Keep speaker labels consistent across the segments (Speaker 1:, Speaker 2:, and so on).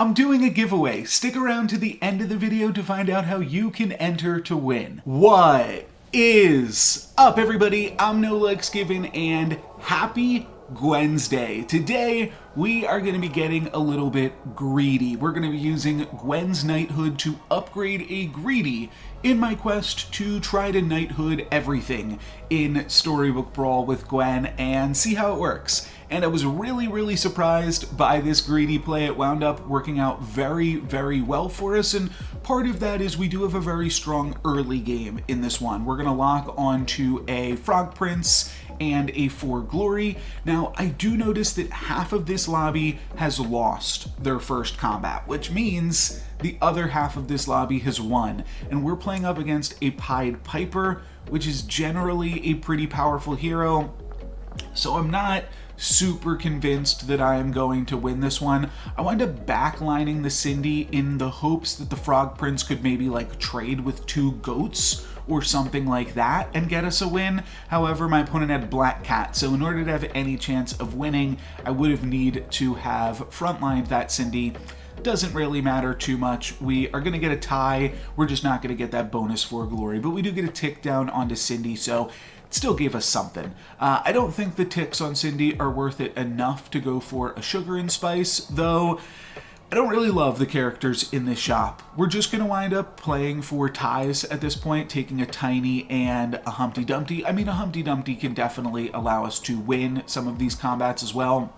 Speaker 1: I'm doing a giveaway. Stick around to the end of the video to find out how you can enter to win. What is up, everybody? I'm NoLexGiven, and happy Gwensday. Today, we are going to be getting a little bit greedy. We're going to be using Gwen's Knighthood to upgrade a greedy in my quest to try to Knighthood everything in Storybook Brawl with Gwen and see how it works. And I was really surprised by this greedy play. It wound up working out very well for us, and part of that is we do have a very strong early game in this one. We're gonna lock onto a Frog Prince and a 4 Glory. Now, I do notice that half of this lobby has lost their first combat, which means the other half of this lobby has won, and we're playing up against a Pied Piper, which is generally a pretty powerful hero, so I'm not super convinced that I am going to win this one. I wind up backlining the Cindy in the hopes that the Frog Prince could maybe like trade with 2 goats or something like that and get us a win. However, my opponent had Black Cat, so in order to have any chance of winning, I would have need to have frontlined that Cindy. Doesn't really matter too much. We are going to get a tie. We're just not going to get that bonus 4 Glory, but we do get a tick down onto Cindy, so it still gave us something. I don't think the ticks on Cindy are worth it enough to go for a Sugar and Spice, though I don't really love the characters in this shop. We're just going to wind up playing for ties at this point, taking a Tiny and a Humpty Dumpty. I mean, a Humpty Dumpty can definitely allow us to win some of these combats as well.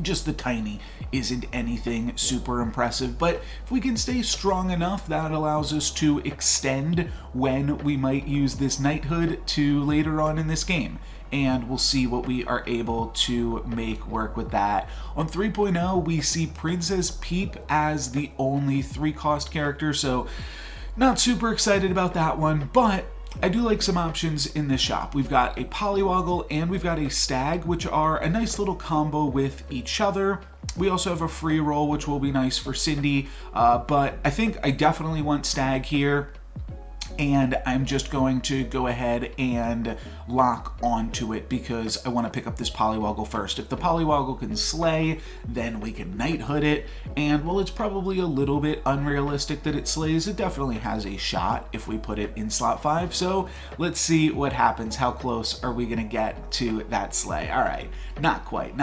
Speaker 1: Just the Tiny isn't anything super impressive, but if we can stay strong enough, that allows us to extend when we might use this Knighthood to later on in this game. And we'll see what we are able to make work with that. On 3.0, we see Princess Peep as the only 3-cost character, so not super excited about that one, but I do like some options in this shop. We've got a Polywoggle and we've got a Stag, which are a nice little combo with each other. We also have a free roll, which will be nice for Cindy, but I think I definitely want Stag here. And I'm just going to go ahead and lock onto it because I want to pick up this Polywoggle first. If the Polywoggle can slay, then we can Knighthood it. And while it's probably a little bit unrealistic that it slays, it definitely has a shot if we put it in slot 5. So let's see what happens. How close are we going to get to that slay? All right, not quite.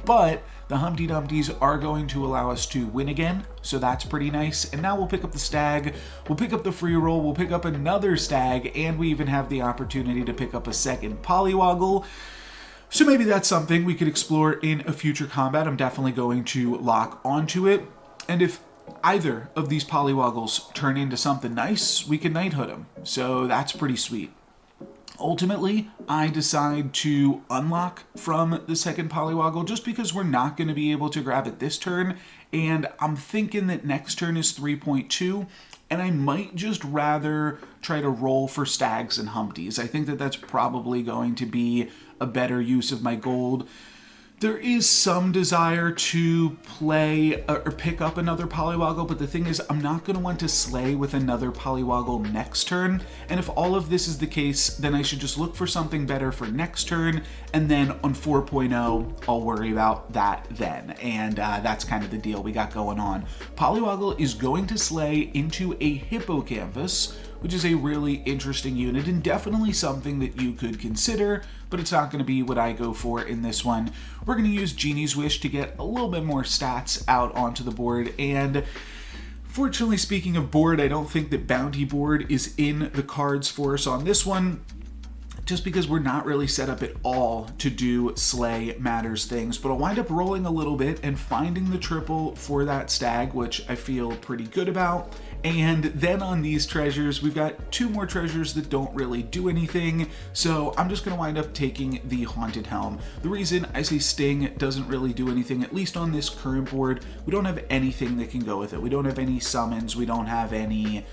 Speaker 1: But the Humpty Dumptys are going to allow us to win again, so that's pretty nice. And now we'll pick up the Stag, we'll pick up the free roll, we'll pick up another Stag, and we even have the opportunity to pick up a second Polywoggle. So maybe that's something we could explore in a future combat. I'm definitely going to lock onto it. And if either of these Polywoggles turn into something nice, we can Knighthood them. So that's pretty sweet. Ultimately, I decide to unlock from the second Polywoggle just because we're not going to be able to grab it this turn, and I'm thinking that next turn is 3.2, and I might just rather try to roll for Stags and Humpties. I think that that's probably going to be a better use of my gold. There is some desire to play or pick up another Polywoggle, but the thing is, I'm not going to want to slay with another Polywoggle next turn, and if all of this is the case, then I should just look for something better for next turn, and then on 4.0, I'll worry about that then, and that's kind of the deal we got going on. Polywoggle is going to slay into a Hippocampus, which is a really interesting unit and definitely something that you could consider, but it's not going to be what I go for in this one. We're going to use Genie's Wish to get a little bit more stats out onto the board, and fortunately, speaking of board, I don't think that Bounty Board is in the cards for us on this one, just because we're not really set up at all to do Slay Matters things, but I'll wind up rolling a little bit and finding the triple for that Stag, which I feel pretty good about. And then on these treasures, we've got 2 more treasures that don't really do anything, so I'm just going to wind up taking the Haunted Helm. The reason I say Sting doesn't really do anything, at least on this current board, we don't have anything that can go with it. We don't have any summons, we don't have any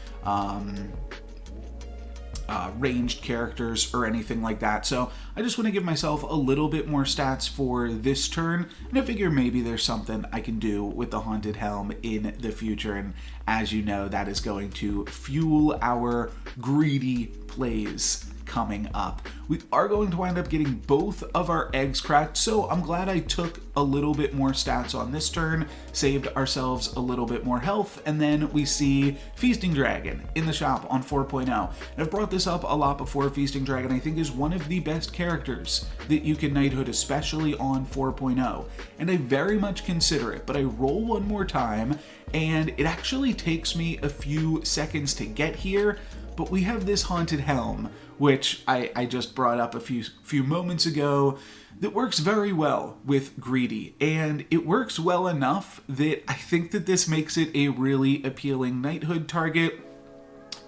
Speaker 1: ranged characters or anything like that, so I just want to give myself a little bit more stats for this turn, and I figure maybe there's something I can do with the Haunted Helm in the future, and as you know, that is going to fuel our greedy plays coming up. We are going to wind up getting both of our eggs cracked, so I'm glad I took a little bit more stats on this turn, saved ourselves a little bit more health, and then we see Feasting Dragon in the shop on 4.0. And I've brought this up a lot before. Feasting Dragon, I think, is one of the best characters that you can Knighthood, especially on 4.0, and I very much consider it, but I roll one more time, and it actually takes me a few seconds to get here, but we have this Haunted Helm, which I just brought up a few moments ago, that works very well with Greedy, and it works well enough that I think that this makes it a really appealing Knighthood target.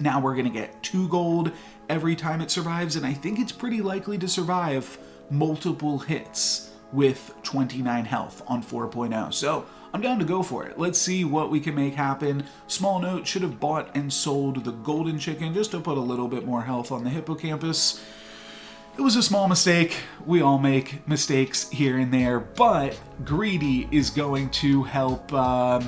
Speaker 1: Now we're going to get 2 gold every time it survives, and I think it's pretty likely to survive multiple hits with 29 health on 4.0. So I'm down to go for it. Let's see what we can make happen. Small note, should have bought and sold the golden chicken just to put a little bit more health on the hippocampus. It was a small mistake. We all make mistakes here and there, but Greedy is going to help, I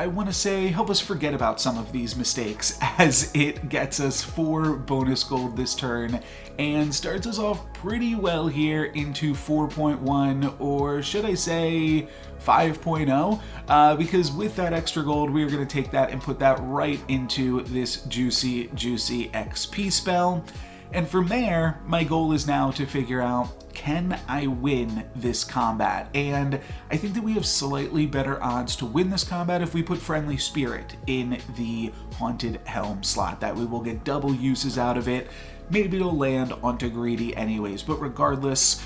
Speaker 1: want to say, help us forget about some of these mistakes, as it gets us 4 bonus gold this turn and starts us off pretty well here into 4.1, or should I say 5.0, because with that extra gold, we are going to take that and put that right into this juicy XP spell. And from there, my goal is now to figure out, can I win this combat? And I think that we have slightly better odds to win this combat if we put Friendly Spirit in the Haunted Helm slot. That way we'll get double uses out of it. Maybe it'll land onto Greedy anyways, but regardless,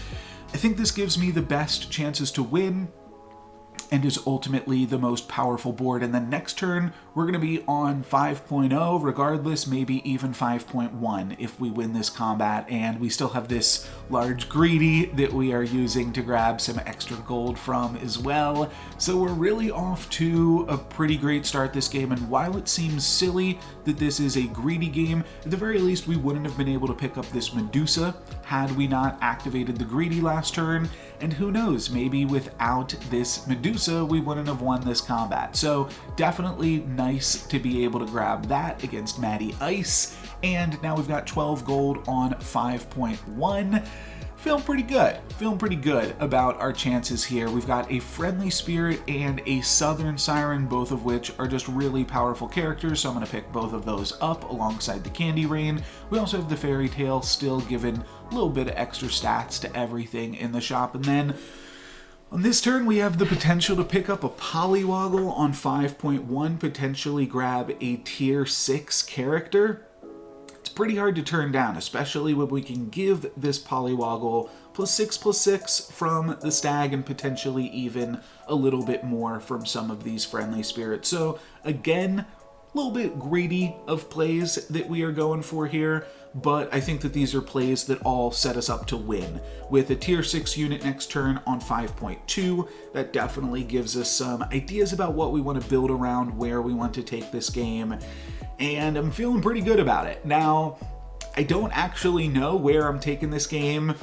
Speaker 1: I think this gives me the best chances to win and is ultimately the most powerful board. And then next turn, we're going to be on 5.0 regardless, maybe even 5.1 if we win this combat, and we still have this large Greedy that we are using to grab some extra gold from as well. So we're really off to a pretty great start this game, and while it seems silly that this is a Greedy game, at the very least we wouldn't have been able to pick up this Medusa had we not activated the Greedy last turn, and who knows, maybe without this Medusa we wouldn't have won this combat. So definitely nice to be able to grab that against Maddie Ice, and now we've got 12 gold on 5.1. Feeling pretty good about our chances here. We've got a Friendly Spirit and a Southern Siren, both of which are just really powerful characters, so I'm going to pick both of those up alongside the Candy Rain. We also have the Fairy Tale, still giving a little bit of extra stats to everything in the shop, and then on this turn, we have the potential to pick up a Polywoggle on 5.1, potentially grab a tier 6 character. It's pretty hard to turn down, especially when we can give this Polywoggle +6/+6 from the Stag and potentially even a little bit more from some of these Friendly Spirits. So again, a little bit greedy of plays that we are going for here, but I think that these are plays that all set us up to win. With a tier 6 unit next turn on 5.2, that definitely gives us some ideas about what we want to build around, where we want to take this game, and I'm feeling pretty good about it. Now, I don't actually know where I'm taking this game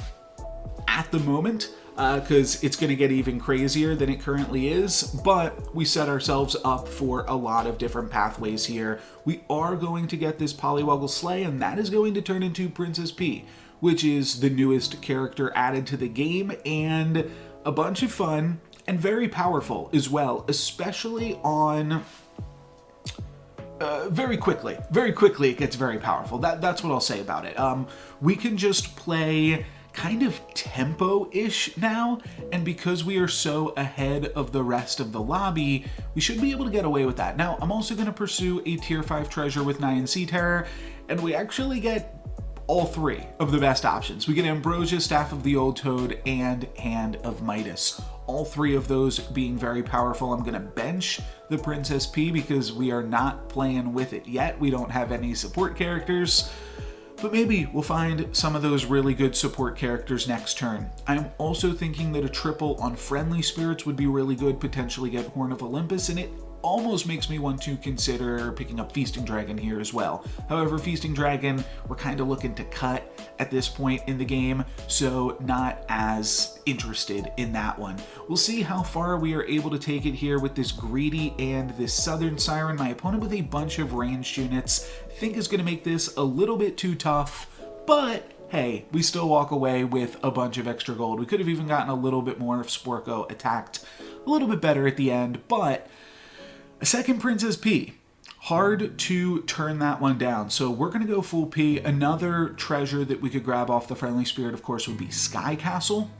Speaker 1: at the moment, because it's going to get even crazier than it currently is, but we set ourselves up for a lot of different pathways here. We are going to get this Polywoggle Slay, and that is going to turn into Princess P, which is the newest character added to the game, and a bunch of fun, and very powerful as well, especially on... very quickly it gets very powerful. That's what I'll say about it. We can just play kind of tempo-ish now, and because we are so ahead of the rest of the lobby, we should be able to get away with that. Now, I'm also going to pursue a tier 5 treasure with Nyan Sea Terror, and we actually get all 3 of the best options. We get Ambrosia, Staff of the Old Toad, and Hand of Midas. All 3 of those being very powerful. I'm going to bench the Princess P because we are not playing with it yet. We don't have any support characters, but maybe we'll find some of those really good support characters next turn. I'm also thinking that a triple on Friendly Spirits would be really good, potentially get Horn of Olympus, and it almost makes me want to consider picking up Feasting Dragon here as well. However, Feasting Dragon, we're kind of looking to cut at this point in the game, so not as interested in that one. We'll see how far we are able to take it here with this Greedy and this Southern Siren. My opponent with a bunch of ranged units, I think is going to make this a little bit too tough, but hey, we still walk away with a bunch of extra gold. We could have even gotten a little bit more if Sporko attacked a little bit better at the end, but a second Princess P. Hard to turn that one down. So we're going to go full P. Another treasure that we could grab off the Friendly Spirit, of course, would be Sky Castle.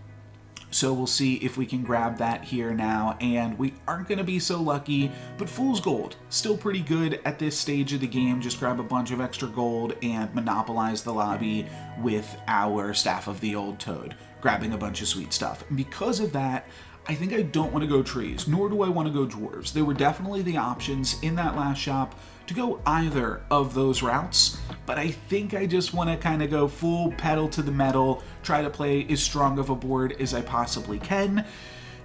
Speaker 1: So we'll see if we can grab that here now, and we aren't going to be so lucky, but Fool's Gold, still pretty good at this stage of the game. Just grab a bunch of extra gold and monopolize the lobby with our Staff of the Old Toad, grabbing a bunch of sweet stuff. And because of that, I think I don't want to go trees, nor do I want to go dwarves. There were definitely the options in that last shop to go either of those routes, but I think I just want to kind of go full pedal to the metal, try to play as strong of a board as I possibly can,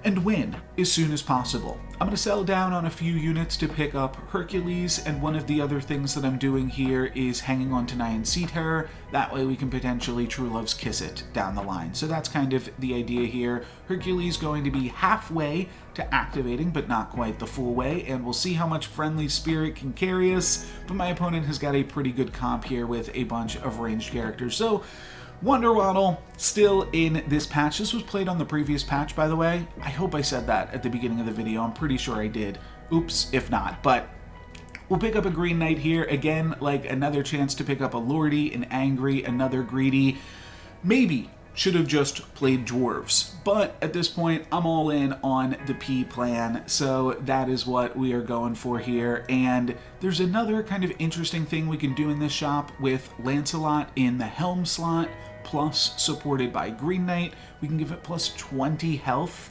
Speaker 1: and win as soon as possible. I'm going to settle down on a few units to pick up Hercules, and one of the other things that I'm doing here is hanging on to Nyan Sea Terror. That way we can potentially True Love's Kiss it down the line. So that's kind of the idea here. Hercules going to be halfway to activating, but not quite the full way, and we'll see how much Friendly Spirit can carry us, but my opponent has got a pretty good comp here with a bunch of ranged characters. So Wonder Waddle still in this patch. This was played on the previous patch, by the way. I hope I said that at the beginning of the video. I'm pretty sure I did. Oops, if not. But we'll pick up a Green Knight here. Again, like another chance to pick up a Lordy, an Angry, another Greedy. Maybe should have just played Dwarves. But at this point, I'm all in on the P plan. So that is what we are going for here. And there's another kind of interesting thing we can do in this shop with Lancelot in the Helm slot, plus supported by Green Knight. We can give it plus 20 health.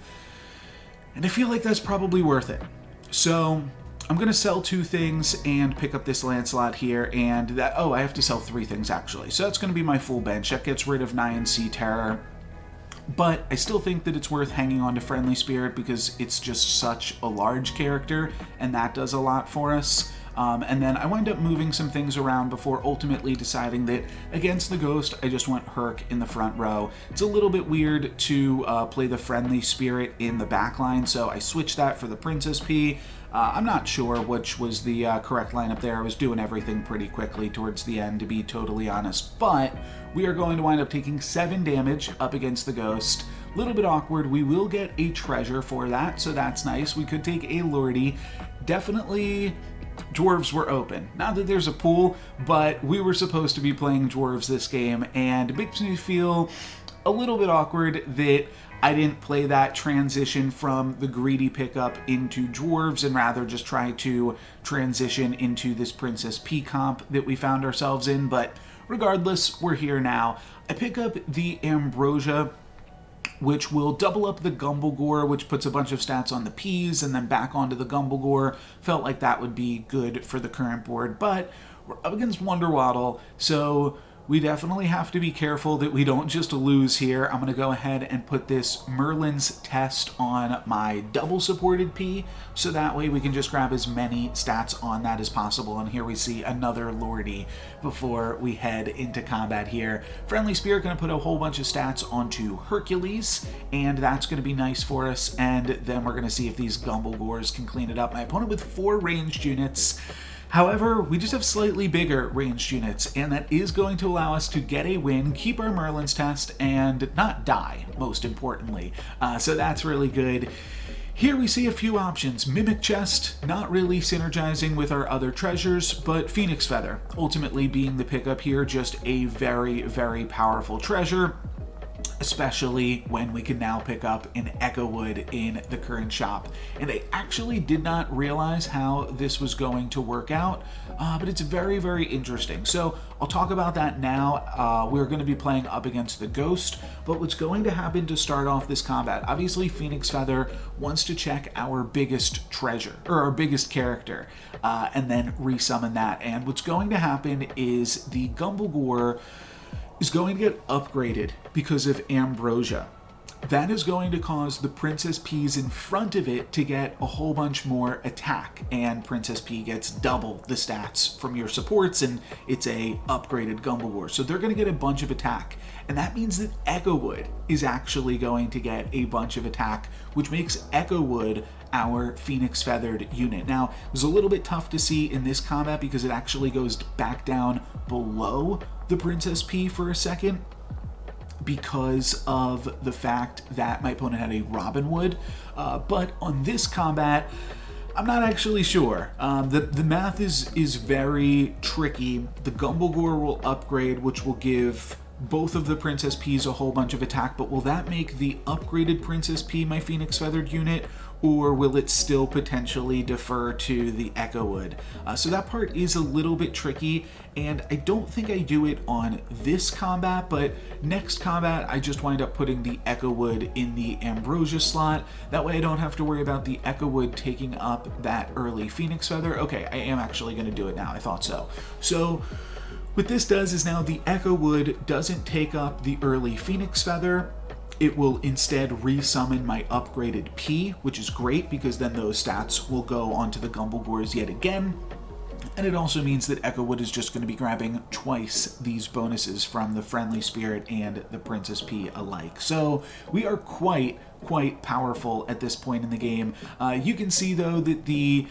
Speaker 1: And I feel like that's probably worth it. So I'm going to sell 2 things and pick up this Lancelot here, and that, oh, I have to sell 3 things actually. So that's going to be my full bench. That gets rid of Nyan Sea Terror. But I still think that it's worth hanging on to Friendly Spirit because it's just such a large character, and that does a lot for us. And then I wind up moving some things around before ultimately deciding that against the Ghost, I just want Herc in the front row. It's a little bit weird to play the Friendly Spirit in the back line, so I switched that for the Princess P. I'm not sure which was the correct lineup there. I was doing everything pretty quickly towards the end, to be totally honest. But we are going to wind up taking 7 damage up against the Ghost. A little bit awkward. We will get a treasure for that, so that's nice. We could take a Lordy. Definitely Dwarves were open. Not that there's a pool, but we were supposed to be playing Dwarves this game, and it makes me feel a little bit awkward that I didn't play that transition from the Greedy pickup into Dwarves and rather just try to transition into this Princess P comp that we found ourselves in. But regardless, we're here now. I pick up the Ambrosia, which will double up the Gumblegore, which puts a bunch of stats on the Ps and then back onto the Gumblegore. Felt like that would be good for the current board, but we're up against Wonder Waddle, so we definitely have to be careful that we don't just lose here. I'm going to go ahead and put this Merlin's Test on my double supported P, so that way we can just grab as many stats on that as possible. And here we see another Lordy before we head into combat here. Friendly Spirit going to put a whole bunch of stats onto Hercules, and that's going to be nice for us. And then we're going to see if these Gumblegores can clean it up. My opponent with 4 ranged units. However, we just have slightly bigger ranged units, and that is going to allow us to get a win, keep our Merlin's Test, and not die, most importantly. So that's really good. Here we see a few options. Mimic Chest, not really synergizing with our other treasures, but Phoenix Feather, ultimately being the pickup here, just a very, very powerful treasure, especially when we can now pick up an Echo Wood in the current shop. And I actually did not realize how this was going to work out, but it's very, very interesting. So I'll talk about that now. We're going to be playing up against the Ghost, but what's going to happen to start off this combat, obviously Phoenix Feather wants to check our biggest treasure, or our biggest character, and then resummon that. And what's going to happen is the Gumblegore is going to get upgraded because of Ambrosia. that is going to cause the Princess P's in front of it to get a whole bunch more attack, and Princess P gets double the stats from your supports, and it's a upgraded Gumblegore. So they're going to get a bunch of attack, and that means that Echowood is actually going to get a bunch of attack, which makes Echowood our Phoenix Feathered unit. Now, it was a little bit tough to see in this combat because it actually goes back down below the Princess P for a second, because of the fact that my opponent had a Robinwood. But on this combat, I'm not actually sure. The math is very tricky. The Gumblegore will upgrade, which will give both of the Princess P's a whole bunch of attack, but will that make the upgraded Princess P my Phoenix Feathered unit, or will it still potentially defer to the Echowood? So that part is a little bit tricky, and I don't think I do it on this combat, but next combat I just wind up putting the Echowood in the Ambrosia slot. That way I don't have to worry about the Echowood taking up that early Phoenix Feather. Okay, I am actually going to do it now. I thought so. So what this does is now the Echowood doesn't take up the early Phoenix Feather. It will instead resummon my upgraded P, which is great because then those stats will go onto the Gumblegores yet again. And it also means that Echowood is just going to be grabbing twice these bonuses from the Friendly Spirit and the Princess P alike. So we are quite powerful at this point in the game. You can see though that the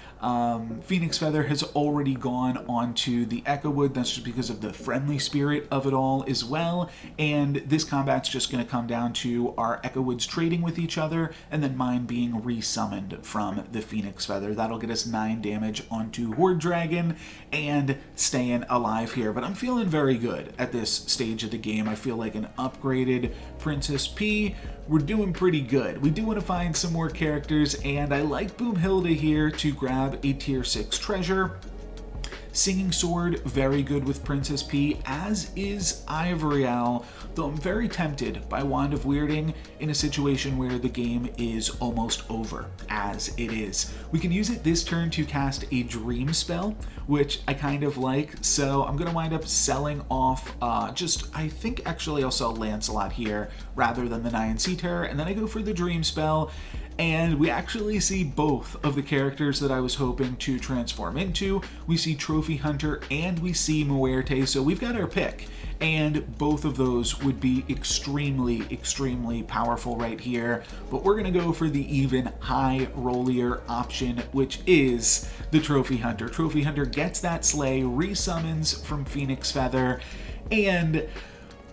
Speaker 1: Phoenix Feather has already gone onto the Echowood. That's just because of the Friendly Spirit of it all as well. And this combat's just going to come down to our Echowoods trading with each other and then mine being resummoned from the Phoenix Feather. That'll get us 9 damage onto Horde Dragon and staying alive here. But I'm feeling very good at this stage of the game. I feel like an upgraded Princess P, we're doing pretty good. We do want to find some more characters, and I like Boomhilda here to grab a tier 6 treasure. Singing Sword, very good with Princess P, as is Ivory Owl, though I'm very tempted by Wand of Weirding in a situation where the game is almost over, as it is. We can use it this turn to cast a Dream spell, which I kind of like, so I'm going to wind up selling off I think actually I'll sell Lancelot here rather than the Nyan Sea Terror, and then I go for the Dream spell. And we actually see both of the characters that I was hoping to transform into. We see Trophy Hunter and we see Muerte, so we've got our pick. And both of those would be extremely powerful right here. But we're going to go for the even high rollier option, which is the Trophy Hunter. Trophy Hunter gets that Slay, resummons from Phoenix Feather, and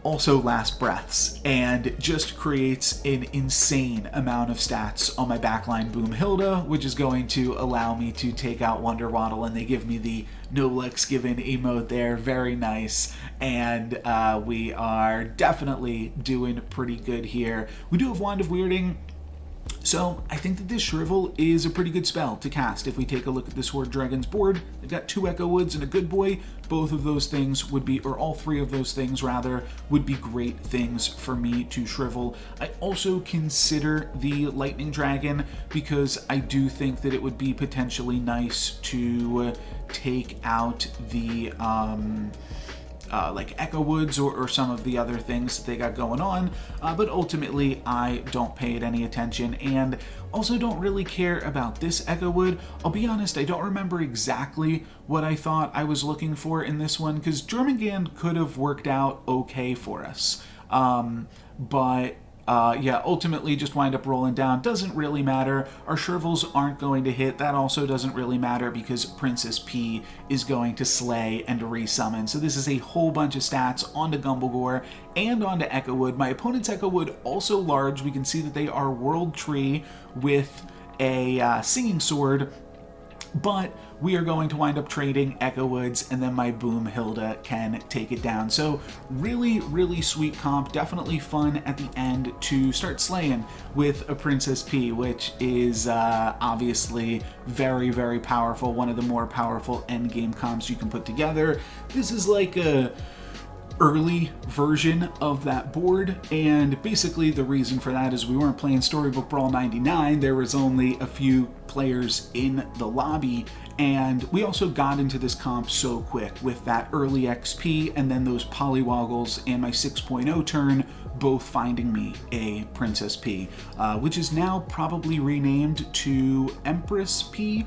Speaker 1: also Last Breaths, and just creates an insane amount of stats on my backline Boomhilda, which is going to allow me to take out Wonder Waddle, and they give me the No Lex Given emote there. Very nice, and we are definitely doing pretty good here. We do have Wand of Weirding, so I think that this Shrivel is a pretty good spell to cast. If we take a look at this Horde Dragon's board, they've got 2 Echowoods and a Good Boy. Both of those things would be, or all 3 of those things rather, would be great things for me to Shrivel. I also consider the Lightning Dragon because I do think that it would be potentially nice to take out the like Echowoods or some of the other things that they got going on, but ultimately I don't pay it any attention and also don't really care about this Echowood. I'll be honest, I don't remember exactly what I thought I was looking for in this one, because Jormungand could have worked out okay for us, but yeah, ultimately just wind up rolling down. Doesn't really matter. Our Shrivels aren't going to hit. That also doesn't really matter because Princess P is going to slay and resummon. So this is a whole bunch of stats onto Gumblegore and onto Echowood. My opponent's Echowood also large. We can see that they are World Tree with a Singing Sword, but we are going to wind up trading Echowoods, and then my Boomhilda can take it down. So really sweet comp. Definitely fun at the end to start slaying with a Princess P, which is obviously very powerful. One of the more powerful endgame comps you can put together. This is like a early version of that board, and basically the reason for that is we weren't playing Storybook Brawl 99. There was only a few players in the lobby, and we also got into this comp so quick with that early XP and then those polywoggles and my 6.0 turn both finding me a Princess P, which is now probably renamed to Empress P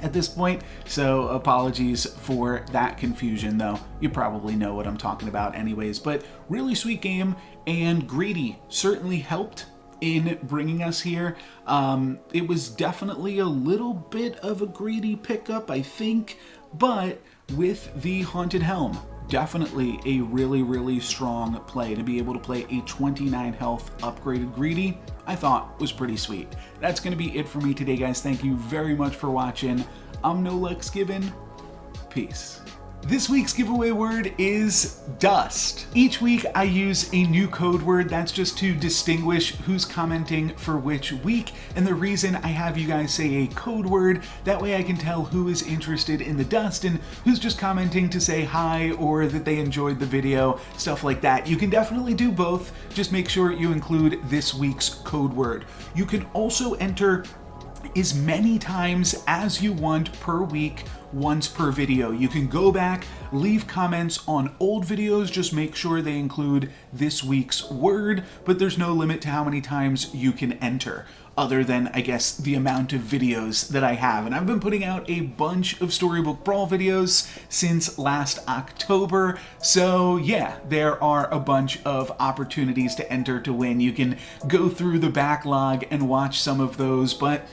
Speaker 1: at this point, so apologies for that confusion, though you probably know what I'm talking about anyways. But really sweet game, and Greedy certainly helped in bringing us here. It was definitely a little bit of a greedy pickup, I think, but with the Haunted Helm, definitely a really strong play. To be able to play a 29 health upgraded Greedy, I thought was pretty sweet. That's going to be it for me today, guys. Thank you very much for watching. I'm No Lex Given. Peace. This week's giveaway word is dust. Each week I use a new code word. That's just to distinguish who's commenting for which week, and the reason I have you guys say a code word, that way I can tell who is interested in the dust and who's just commenting to say hi or that they enjoyed the video, stuff like that. You can definitely do both. Just make sure you include this week's code word. You can also enter as many times as you want per week, once per video. You can go back, leave comments on old videos, just make sure they include this week's word, but there's no limit to how many times you can enter, other than, I guess, the amount of videos that I have. And I've been putting out a bunch of Storybook Brawl videos since last October, so yeah, there are a bunch of opportunities to enter to win. You can go through the backlog and watch some of those, but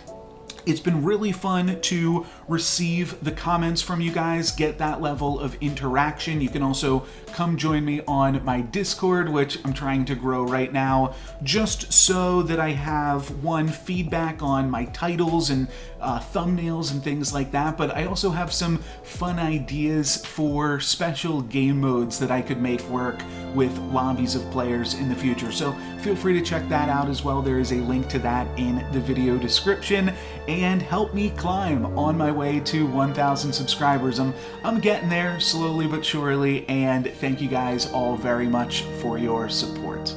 Speaker 1: it's been really fun to receive the comments from you guys, get that level of interaction. You can also come join me on my Discord, which I'm trying to grow right now, just so that I have, one, feedback on my titles and thumbnails and things like that, but I also have some fun ideas for special game modes that I could make work with lobbies of players in the future. So feel free to check that out as well. There is a link to that in the video description, and help me climb on my way to 1,000 subscribers. I'm getting there slowly but surely, and thank you guys all very much for your support.